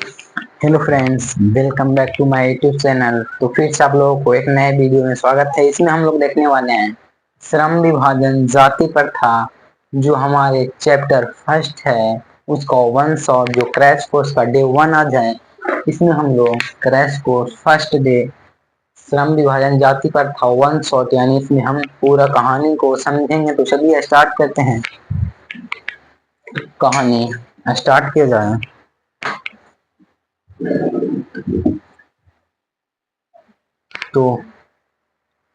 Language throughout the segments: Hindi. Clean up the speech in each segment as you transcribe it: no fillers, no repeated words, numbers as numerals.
Hello friends, welcome back to my YouTube channel. तो फिर से आप लोगों को एक नए वीडियो में स्वागत है। इसमें हम लोग देखने वाले हैं श्रम विभाजन जाति प्रथा, जो हमारे चैप्टर फर्स्ट है उसका वन शॉट, जो क्रैश कोर्स का डे वन आज है। इसमें हम लोग क्रैश कोर्स फर्स्ट डे श्रम विभाजन जाति प्रथा वन शॉट, यानी इसमें हम पूरा कहानी को समझेंगे। तो चलिए स्टार्ट करते हैं, कहानी स्टार्ट किया जाए। तो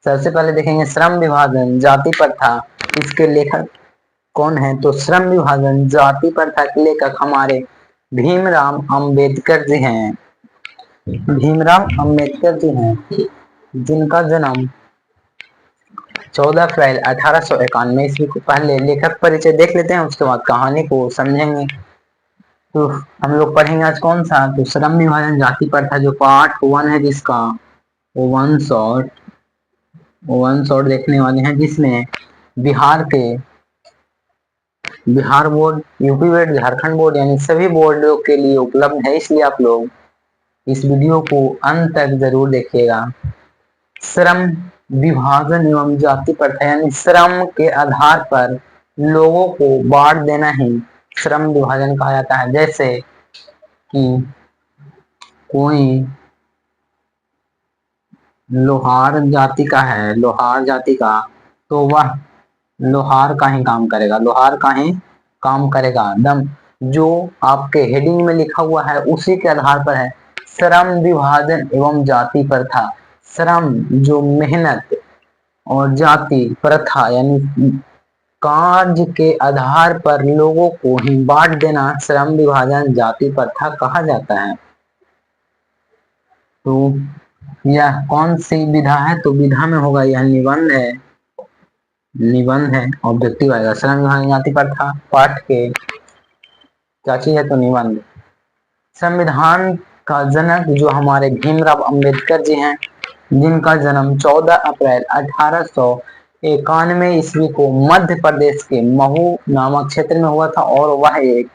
सबसे पहले देखेंगे श्रम विभाजन जाति प्रथा, इसके लेखक कौन है। तो श्रम विभाजन जाति प्रथा के लेखक हमारे भीमराव अंबेडकर जी हैं। भीमराव अंबेडकर जी हैं, जिनका जन्म 14 अप्रैल 1891 ईस्वी को। पहले लेखक परिचय देख लेते हैं, उसके बाद कहानी को समझेंगे। तो हम लोग पढ़ेंगे आज कौन सा, तो श्रम विभाजन जाति प्रथा जो पार्ट वन है, जिसका वन शॉट देखने वाले हैं, जिसमें बिहार के Bihar board, UP board, Jharkhand board, यानी सभी बोर्डों के लिए उपलब्ध है। इसलिए आप लोग इस वीडियो को अंत तक जरूर देखिएगा। श्रम विभाजन एवं जाति प्रथा, यानी श्रम के आधार पर लोगों को बांट देना ही श्रम विभाजन कहा जाता है। जैसे कि कोई लोहार जाति का है, लोहार जाति का, तो वह लोहार का ही काम करेगा, लोहार का ही काम करेगा। दम जो आपके हेडिंग में लिखा हुआ है उसी के आधार पर है श्रम विभाजन एवं जाति प्रथा। श्रम जो मेहनत, और जाति प्रथा यानी कार्य के आधार पर लोगों को ही बांट देना श्रम विभाजन जाति प्रथा कहा जाता है। तो यह कौन सी विधा है, तो विधा में होगा, यह निबंध है, निबंध है, ऑब्जेक्टिव आएगा। श्रम विभाजन जाति प्रथा पाठ के क्या चीज है, तो निबंध। संविधान का जनक जो हमारे भीमराव अंबेडकर जी हैं, जिनका जन्म 14 अप्रैल 1891 ईस्वी को मध्य प्रदेश के महू नामक क्षेत्र में हुआ था, और वह एक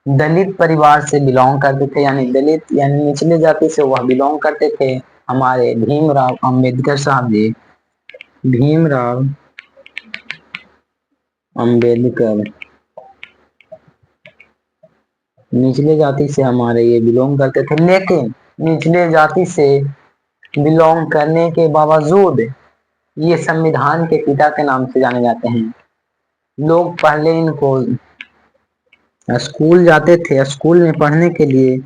दलित परिवार से बिलोंग करते थे, यानी दलित यानी निचले जाति से वह बिलोंग करते थे। हमारे भीमराव अंबेडकर साहब जी, भीमराव अंबेडकर निचले जाति से हमारे ये बिलोंग करते थे, लेकिन निचले जाति से बिलोंग करने के बावजूद ये संविधान के पिता के नाम से जाने जाते हैं। लोग पहले इनको स्कूल जाते थे, स्कूल में पढ़ने के लिए,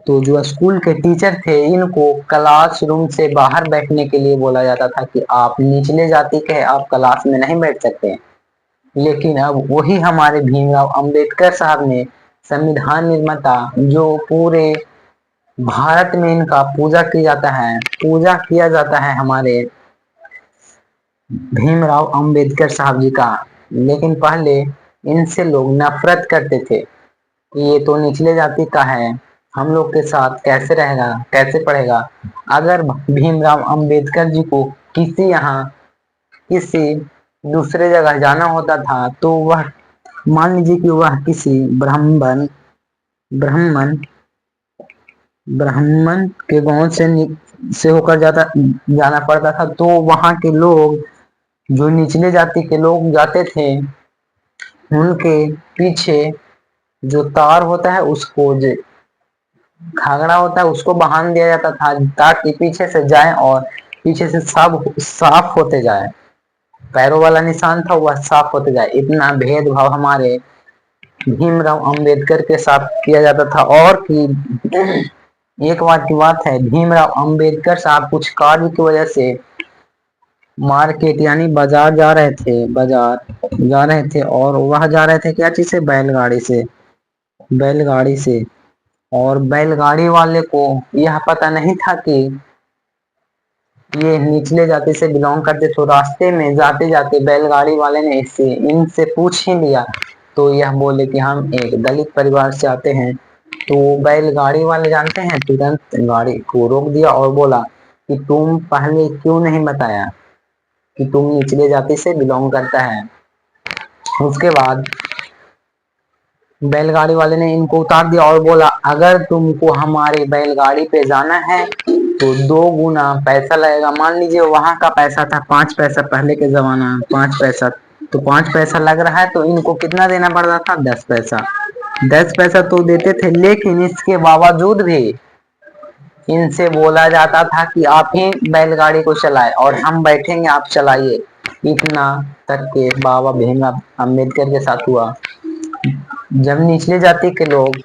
तो जो स्कूल के टीचर थे इनको क्लासरूम से बाहर बैठने के लिए बोला जाता था कि आप निचले जाति के हैं, आप क्लास में नहीं बैठ सकते। लेकिन अब वही हमारे भीमराव अंबेडकर साहब ने, संविधान निर्माता, जो पूरे भारत में इनका पूजा किया जाता है, पूजा किया जाता है हमारे भीमराव अंबेडकर साहब जी का। लेकिन पहले इनसे लोग नफरत करते थे कि ये तो निचले जाति का है, हम लोग के साथ कैसे रहेगा, कैसे पढ़ेगा। अगर भीमराव अंबेडकर जी को किसी दूसरे जगह जाना होता था, तो वह मान लीजिए कि वह किसी ब्राह्मण ब्राह्मण के गांव से होकर जाना पड़ता था, तो वहां के लोग, जो निचले जाति के लोग जाते थे, उनके पीछे जो तार होता है, उसको जो घाघरा होता है उसको बांध दिया जाता था, ताकि पीछे से जाए और पीछे से सब साफ होते जाए, पैरों वाला निशान था वह साफ होते जाए। इतना भेदभाव हमारे भीमराव अंबेडकर के साथ किया जाता था। और कि एक बार की बात है, भीमराव अंबेडकर साहब कुछ कार्य की वजह से मार्केट यानी बाजार जा रहे थे, और वह जा रहे थे क्या चीज से, बैलगाड़ी से। और बैलगाड़ी वाले को यह पता नहीं था कि ये निचले जाति से बिलोंग करते, तो रास्ते में जाते जाते बैलगाड़ी वाले ने इनसे पूछ ही लिया। तो यह बोले कि हम एक दलित परिवार से आते हैं। तो बैलगाड़ी वाले जानते हैं, तुरंत गाड़ी को रोक दिया और बोला कि तुम पहले क्यों नहीं बताया कि तुम निचले जाति से बिलोंग करता है। उसके बाद बैलगाड़ी वाले ने इनको उतार दिया और बोला अगर तुमको हमारे बैलगाड़ी पे जाना है तो 2 गुना पैसा लगेगा। मान लीजिए वहां का पैसा था 5 पैसा, पहले के जमाना में 5 पैसा, तो 5 पैसा लग रहा है तो इनको कितना देना पड़ रहा था? 10 पैसा। 10 पैसा तो देते थे, लेकिन इसके बावजूद भी इनसे बोला जाता था कि आप ही बैलगाड़ी को चलाए और हम बैठेंगे, आप चलाइए। इतना तक के बाबा भीमराव अम्बेडकर के साथ हुआ। जब निचले जाति के लोग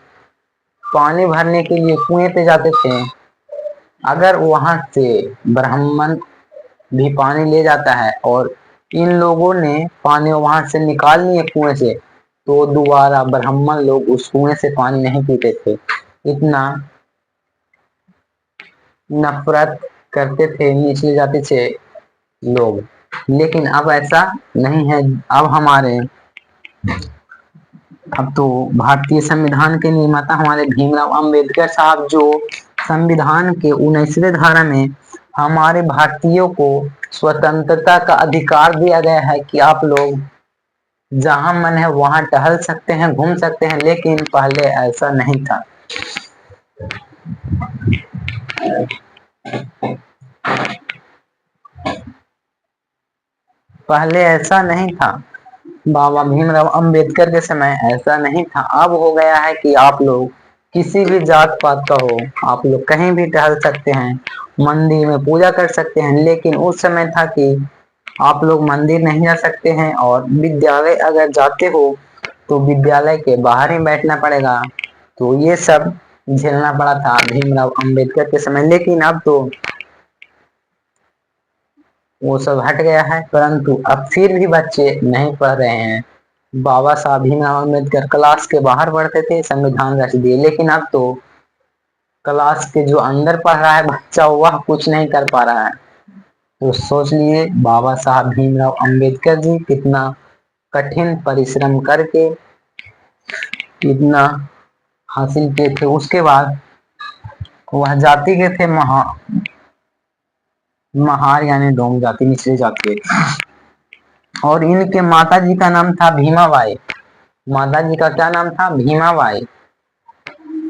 पानी भरने के लिए कुएं पे जाते थे, अगर वहां से ब्राह्मण भी पानी ले जाता है और इन लोगों ने पानी वहां से निकाल लिए कुएं से, तो दोबारा ब्राह्मण लोग उस कुएं से पानी नहीं पीते थे। इतना नफरत करते थे निचले जाति से लोग। लेकिन अब ऐसा नहीं है। अब तो भारतीय संविधान के निर्माता हमारे भीमराव अंबेडकर साहब, जो संविधान के 19वें धारा में हमारे भारतीयों को स्वतंत्रता का अधिकार दिया गया है कि आप लोग जहां मन है वहां टहल सकते हैं, घूम सकते हैं। लेकिन पहले ऐसा नहीं था। पहले ऐसा नहीं था। बाबा भीमराव अंबेडकर के समय ऐसा नहीं था। अब हो गया है कि आप लोग किसी भी जात पात का हो, आप लोग कहीं भी टहल सकते हैं, मंदिर में पूजा कर सकते हैं। लेकिन उस समय था कि आप लोग मंदिर नहीं जा सकते हैं और विद्यालय अगर जाते हो तो विद्यालय के बाहर ही बैठना पड़ेगा। तो ये सब झेलना पड़ा था भीमराव अंबेडकर के समय। लेकिन अब तो वो सब हट गया है, परंतु अब फिर भी बच्चे नहीं पढ़ रहे हैं। बाबा साहब भीमराव अम्बेडकर क्लास के बाहर पढ़ते थे, संविधान रच दिए। लेकिन अब तो क्लास के जो अंदर पढ़ रहा है बच्चा, वह कुछ नहीं कर पा रहा है। तो सोच लिए बाबा साहब भीमराव अम्बेडकर जी कितना कठिन परिश्रम करके इतना हासिल किए थे। उसके बाद वह जाति के थे महार यानी डोम जाति, निचले जाति के। और इनके माता जी का नाम था भीमाबाई। माता जी का क्या नाम था? भीमाबाई।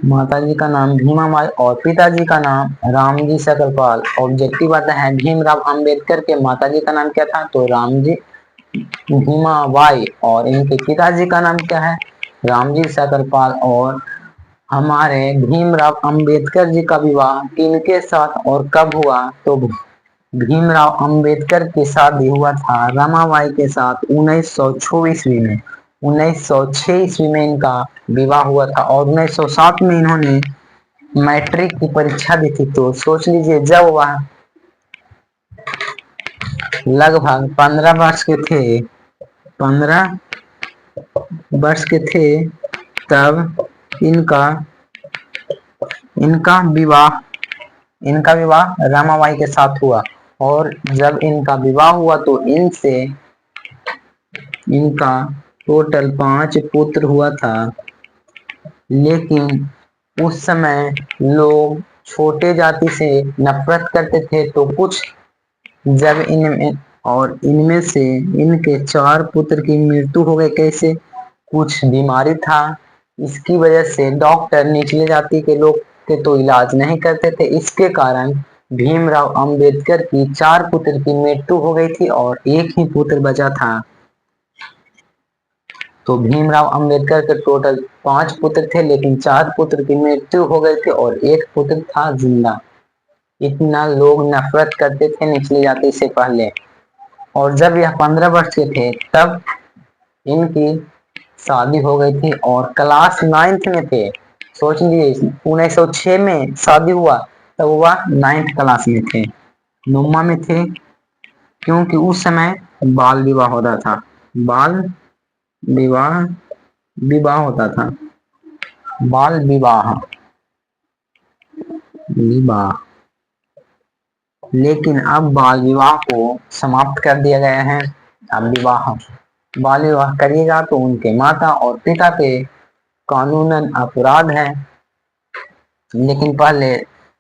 माता जी का नाम भीमाबाई और पिताजी का नाम रामजी सकलपाल। ऑब्जेक्टिव आता है भीमराव अंबेडकर के माता जी का नाम क्या था? तो रामजी भीमाबाई। और इनके पिताजी का नाम क्या है? रामजी सकलपाल। और हमारे भीमराव अंबेडकर जी का विवाह किनके साथ और कब हुआ? तो भीमराव अंबेडकर की शादी हुआ था रमाबाई के साथ 1924 ईस्वी में। 1906 ईस्वी में इनका विवाह हुआ था और 1907 में इन्होंने मैट्रिक की परीक्षा दी थी। तो सोच लीजिए जब वह लगभग 15 वर्ष के थे, 15 वर्ष के थे, तब इनका इनका विवाह इनका विवाह रमाबाई के साथ हुआ। और जब इनका विवाह हुआ तो इनका टोटल 5 पुत्र हुआ था। लेकिन उस समय लोग छोटे जाति से नफरत करते थे, तो कुछ जब इनमें से इनके 4 पुत्र की मृत्यु हो गई। कैसे? कुछ बीमारी था, इसकी वजह से डॉक्टर निचले जाति के लोग के तो इलाज नहीं करते थे। इसके कारण भीमराव अंबेडकर की 4 पुत्र की मृत्यु हो गई थी और एक ही पुत्र बचा था। तो भीमराव अंबेडकर के टोटल 5 पुत्र थे, लेकिन 4 पुत्र की मृत्यु हो गई थी और एक पुत्र था जिंदा। इतना लोग नफरत करते थे निचली जाति से पहले। और जब यह 15 वर्ष के थे तब इनकी शादी हो गई थी और क्लास 9th में थे। सोच लीजिए 1906 में शादी हुआ, तब वह 9th क्लास में थे, 9वीं में थे। क्योंकि उस समय बाल विवाह होता था। बाल विवाह विवाह होता था। बाल विवाह विवाह लेकिन अब बाल विवाह को समाप्त कर दिया गया है। अब बाल विवाह करिएगा तो उनके माता और पिता पे कानूनन अपराध है। लेकिन पहले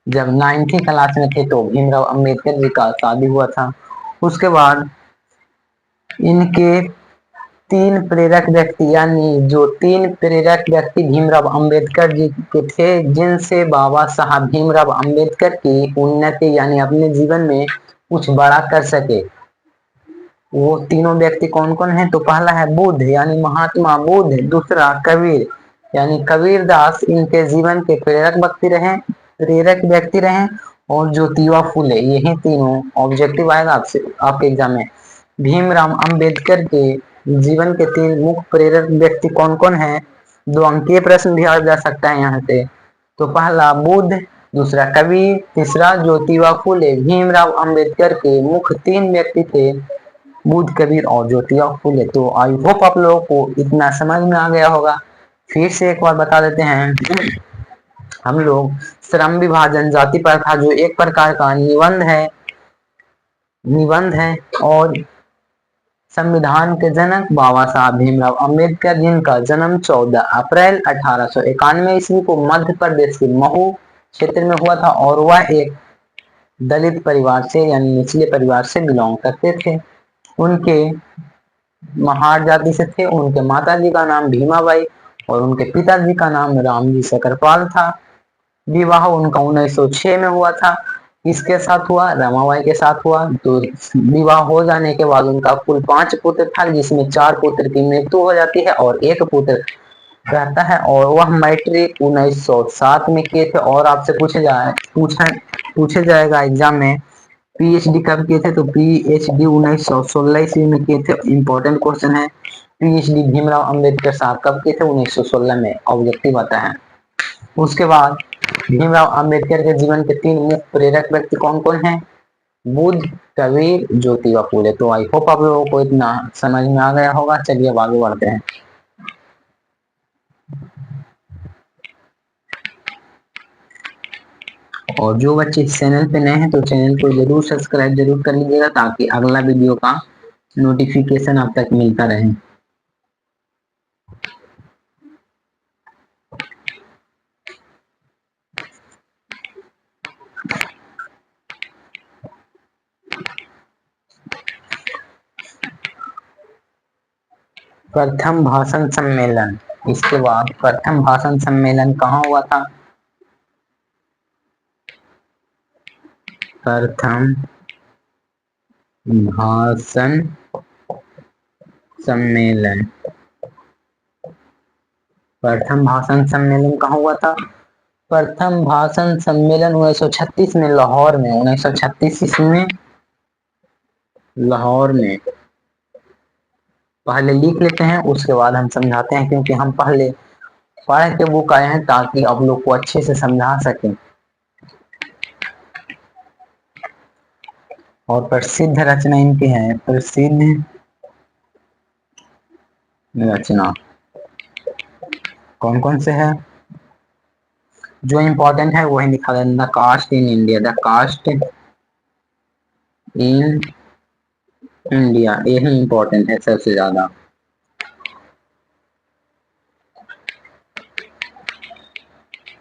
जब 9th क्लास में थे तो भीमराव अंबेडकर जी का शादी हुआ था। उसके बाद इनके तीन प्रेरक व्यक्ति, यानी जो तीन प्रेरक व्यक्ति भीमराव अंबेडकर जी के थे, जिनसे बाबा साहब भीमराव अंबेडकर की उन्नति यानी अपने जीवन में कुछ बड़ा कर सके, वो तीनों व्यक्ति कौन कौन है? तो पहला है बुद्ध यानी महात्मा बुद्ध, दूसरा कबीर यानी कबीर दास, इनके जीवन के प्रेरक व्यक्ति रहे, और ज्योतिबा फुले। यही तीनों ऑब्जेक्टिव आएगा आपसे आपके एग्जाम में। भीमराव अंबेडकर के जीवन के तीन मुख्य प्रेरक व्यक्ति कौन कौन है? 2 अंकीय प्रश्न भी आ जा सकता है यहाँ से। तो पहला बुद्ध, दूसरा कबीर, तीसरा ज्योतिबा फुले। भीमराव अंबेडकर के मुख्य तीन व्यक्ति थे बुद्ध, कबीर और ज्योतिबा फुले। तो आई होप आप लोगों को इतना समझ में आ गया होगा। फिर से एक बार बता देते हैं, हम लोग श्रम विभाजन, जाति प्रथा जो एक प्रकार का निबंध है और संविधान के जनक बाबा साहब भीमराव अंबेडकर, जिनका जन्म 14 अप्रैल 1891 ईस्वी को मध्य प्रदेश के महू क्षेत्र में हुआ था, और वह एक दलित परिवार से यानी निचले परिवार से बिलोंग करते थे। उनके महार जाति से थे। उनके माता जी का नाम भीमाबाई और उनके पिताजी का नाम रामजी सकरपाल था। विवाह उनका 1906 में हुआ था। किसके साथ हुआ? रमाबाई के साथ हुआ। तो विवाह हो जाने के बाद उनका कुल 5 पुत्र था, जिसमें 4 पुत्र की मृत्यु हो जाती है और एक पुत्र रहता है, और वह मैट्रिक 1907 में किए थे। और आपसे पूछे जाएगा एग्जाम में, पीएचडी कब किए थे? तो पीएचडी 1916 ईस्वी में किए थे। इंपॉर्टेंट क्वेश्चन है, पीएचडी भीमराव अंबेडकर साहब कब किए थे? 1916 में, ऑब्जेक्टिव आता है। उसके बाद भीमराव अंबेडकर के जीवन के तीन मुख्य प्रेरक व्यक्ति कौन कौन हैं? बुद्ध, कबीर, ज्योतिबा फुले। तो आई होप आप लोगों को इतना समझ में आ गया होगा। चलिए अब आगे बढ़ते हैं। और जो बच्चे इस चैनल पे नए हैं तो चैनल को जरूर सब्सक्राइब जरूर कर लीजिएगा, ताकि अगला वीडियो का नोटिफिकेशन आप तक मिलता रहे। प्रथम भाषण सम्मेलन, इसके बाद प्रथम भाषण सम्मेलन कहाँ हुआ था? प्रथम भाषण सम्मेलन, प्रथम भाषण सम्मेलन कहाँ हुआ था? प्रथम भाषण सम्मेलन 1936 में लाहौर में, 1936 ईस्वी में लाहौर में। पहले लिख लेते हैं, उसके बाद हम समझाते हैं, क्योंकि हम पहले पढ़ के बुक आए हैं ताकि आप लोग को अच्छे से समझा सकें। और प्रसिद्ध रचना इनकी है, प्रसिद्ध रचना कौन कौन से है? जो इम्पोर्टेंट है वही लिखा है। The caste in India, the caste in India, यही इम्पोर्टेंट है सबसे ज्यादा।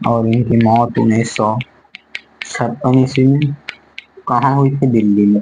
और इनकी मौत 1956 ईस्वी में कहाँ हुई थी? दिल्ली में।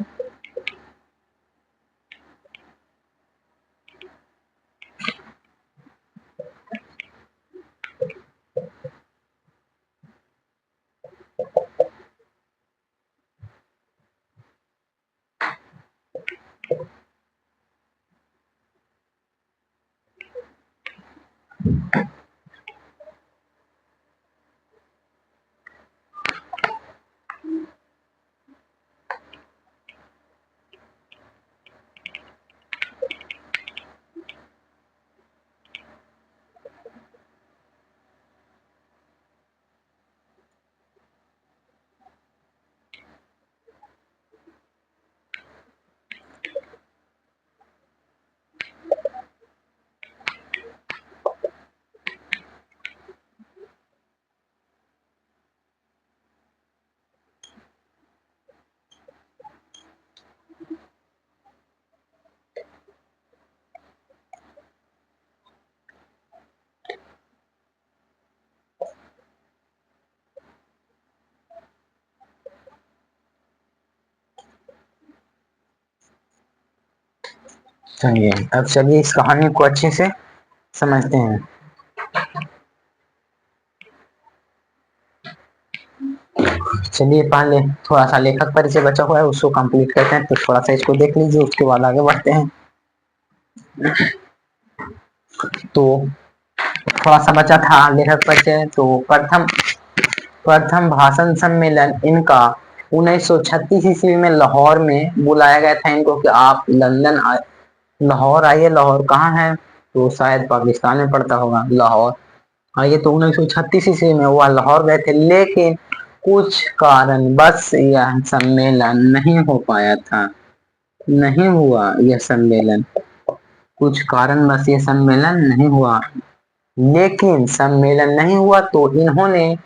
चलिए अब चलिए इस कहानी को अच्छे से समझते हैं। चलिए पहले थोड़ा सा लेखक परिचय बचा हुआ है उसको कंप्लीट करते हैं, तो थोड़ा सा इसको देख लीजिए, उसके बाद आगे बढ़ते हैं। तो थोड़ा सा बचा था लेखक परिचय। तो प्रथम प्रथम भाषण सम्मेलन इनका 1936 ईस्वी में लाहौर में बुलाया गया था इनको कि आप लंदन लाहौर आइए। लाहौर कहाँ है? तो शायद पाकिस्तान में पड़ता होगा लाहौर। आइए, तो 1936 ईस्वी में वह लाहौर गए थे, लेकिन कुछ कारण बस यह सम्मेलन नहीं हो पाया था। नहीं हुआ यह सम्मेलन, कुछ कारण बस ये सम्मेलन नहीं हुआ। लेकिन सम्मेलन नहीं हुआ तो इन्होंने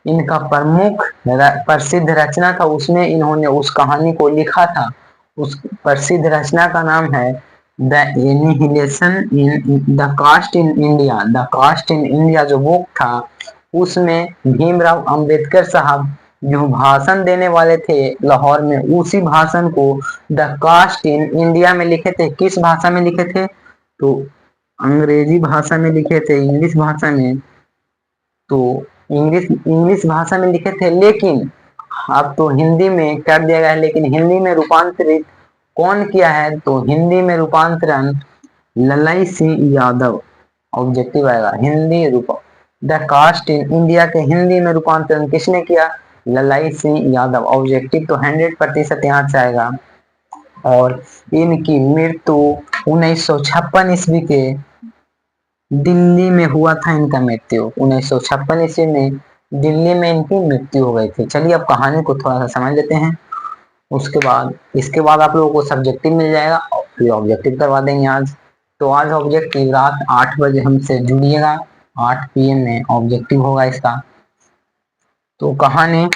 इनका प्रमुख प्रसिद्ध रचना था, उसमें इन्होंने उस कहानी को लिखा था। उस प्रसिद्ध रचना का नाम है the annihilation in the caste in India. The caste in India जो बुक था, उसमें भीमराव अंबेडकर साहब जो भाषण देने वाले थे लाहौर में, उसी भाषण को द कास्ट इन इंडिया में लिखे थे। किस भाषा में लिखे थे? तो अंग्रेजी भाषा में लिखे थे, इंग्लिश भाषा में। तो इंग्लिश इंग्लिश भाषा में लिखे थे, लेकिन अब तो हिंदी में कर दिया गया है। लेकिन हिंदी में रूपांतरित कौन किया है? तो हिंदी में रूपांतरण ललाई सिंह यादव। ऑब्जेक्टिव आएगा हिंदी रूप द कास्ट इन इंडिया के हिंदी में रूपांतरण किसने किया? ललाई सिंह यादव। ऑब्जेक्टिव तो 100% यहाँ से आएगा। और इनकी मृत्यु 1956 ईस्वी के दिल्ली में हुआ था। इनका मृत्यु 1956 ईस्वी में दिल्ली में इनकी मृत्यु हो गई थी। चलिए अब कहानी को थोड़ा सा समझ लेते हैं। उसके बाद इसके बाद आप लोगों को सब्जेक्टिव मिल जाएगा और फिर ऑब्जेक्टिव करवा देंगे आज। तो आज ऑब्जेक्टिव रात 8 बजे हमसे जुड़िएगा, 8 PM में ऑब्जेक्टिव होगा इसका। तो कहानी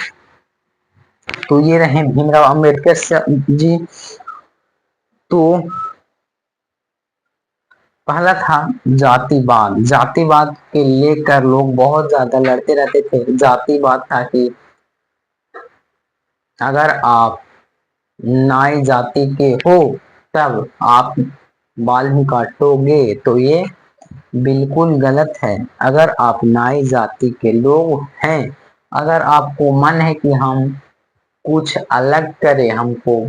तो ये रहे भीमराव अंबेडकर जी। तो पहला था जातिवाद। जातिवाद के लेकर लोग बहुत ज्यादा लड़ते रहते थे। जातिवाद था कि अगर आप नाई जाति के हो तब आप बाल ही काटोगे, तो ये बिल्कुल गलत है। अगर आप नाई जाति के लोग हैं, अगर आपको मन है कि हम कुछ अलग करें, हमको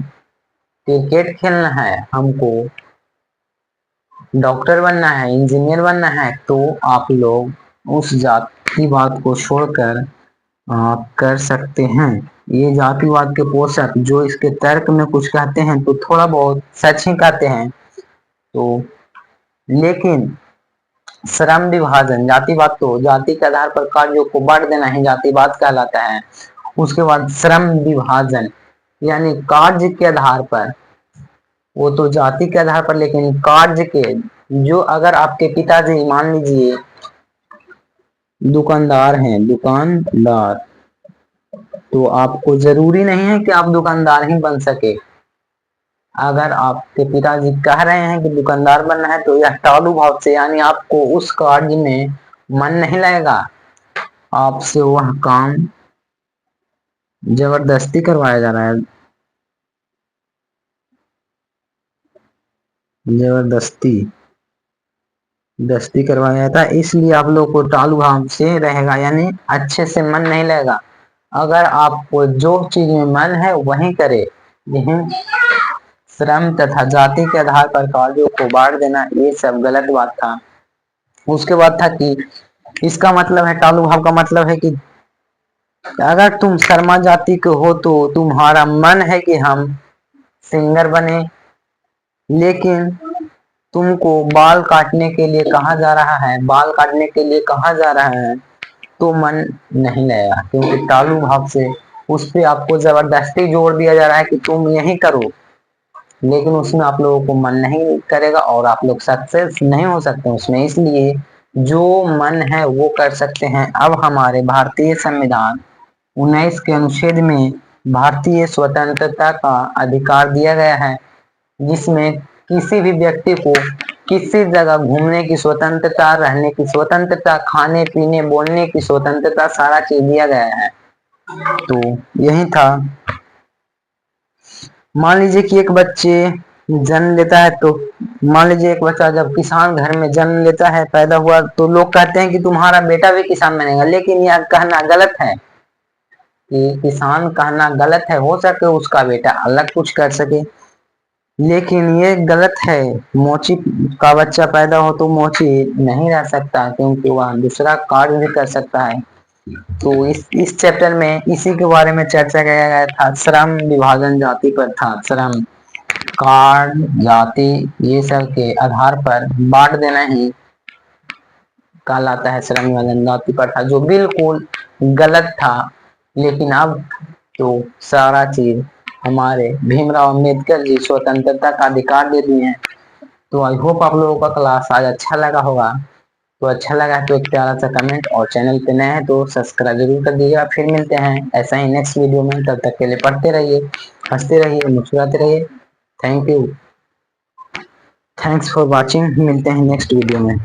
क्रिकेट खेलना है, हमको डॉक्टर बनना है, इंजीनियर बनना है, तो आप लोग उस जातिवाद को छोड़कर कर सकते हैं। ये जातिवाद के पोषक जो इसके तर्क में कुछ कहते हैं तो थोड़ा बहुत सच ही कहते हैं। तो लेकिन श्रम विभाजन, जातिवाद तो जाति के आधार पर कार्यों को बांट देना ही जातिवाद कहलाता है। उसके बाद श्रम विभाजन यानी कार्य के आधार पर, वो तो जाति के आधार पर, लेकिन कार्य के जो अगर आपके पिताजी मान लीजिए दुकानदार हैं, दुकानदार, तो आपको जरूरी नहीं है कि आप दुकानदार ही बन सके। अगर आपके पिताजी कह रहे हैं कि दुकानदार बनना है, तो यह टालू भाव से यानी आपको उस कार्य में मन नहीं लगेगा, आपसे वह काम जबरदस्ती करवाया जा रहा है, जबरदस्ती दस्ती करवाया जाता है, इसलिए आप लोग को टालू भाव से रहेगा, यानी अच्छे से मन नहीं लगेगा। अगर आपको जो चीज में मन है वही करे। यही श्रम तथा जाति के आधार पर कार्यों को बांट देना, ये सब गलत बात था। उसके बाद था कि इसका मतलब है, टालू भाव का मतलब है कि अगर तुम शर्मा जाति के हो तो तुम्हारा मन है कि हम सिंगर बने, लेकिन तुमको बाल काटने के लिए कहा जा रहा है, बाल काटने के लिए कहा जा रहा है, तो मन नहीं लगेगा, क्योंकि टालू भाव से उस पे आपको जबरदस्ती जोर दिया जा रहा है कि तुम यही करो। लेकिन उसमें आप लोगों को मन नहीं करेगा और आप लोग सक्सेस नहीं हो सकते उसमें, इसलिए जो मन है वो कर सकते हैं। अब हमारे भारतीय संविधान 19 के अनुच्छेद में भारतीय स्वतंत्रता का अधिकार दिया गया है, जिसमें किसी भी व्यक्ति को किसी जगह घूमने की स्वतंत्रता, रहने की स्वतंत्रता, खाने पीने बोलने की स्वतंत्रता, सारा चीज दिया गया है। तो यही था। मान लीजिए कि एक बच्चे जन्म लेता है तो मान लीजिए एक बच्चा जब किसान घर में जन्म लेता है, पैदा हुआ, तो लोग कहते हैं कि तुम्हारा बेटा भी किसान बनेगा, लेकिन यह कहना गलत है। कि किसान कहना गलत है, हो सके उसका बेटा अलग कुछ कर सके, लेकिन ये गलत है। मोची का बच्चा पैदा हो तो मोची नहीं रह सकता, क्योंकि वह दूसरा कार्य भी कर सकता है। तो इस चैप्टर में इसी के बारे में चर्चा किया गया था, श्रम विभाजन जाति पर था। श्रम कार्ड जाति ये सब के आधार पर बांट देना ही कहलाता है श्रम विभाजन जाति पर था, जो बिल्कुल गलत था। लेकिन अब तो सारा चीज हमारे भीमराव अम्बेडकर जी स्वतंत्रता का अधिकार दे दिए हैं। तो आई होप आप लोगों का क्लास आज अच्छा लगा होगा। तो अच्छा लगा तो एक प्यारा सा कमेंट, और चैनल पे नए हैं तो सब्सक्राइब जरूर कर दीजिएगा। फिर मिलते हैं ऐसा ही नेक्स्ट वीडियो में, तब तक के लिए पढ़ते रहिए, हंसते रहिए, मुस्कुराते रहिए। Thank you, thanks for watching. मिलते हैं नेक्स्ट वीडियो में।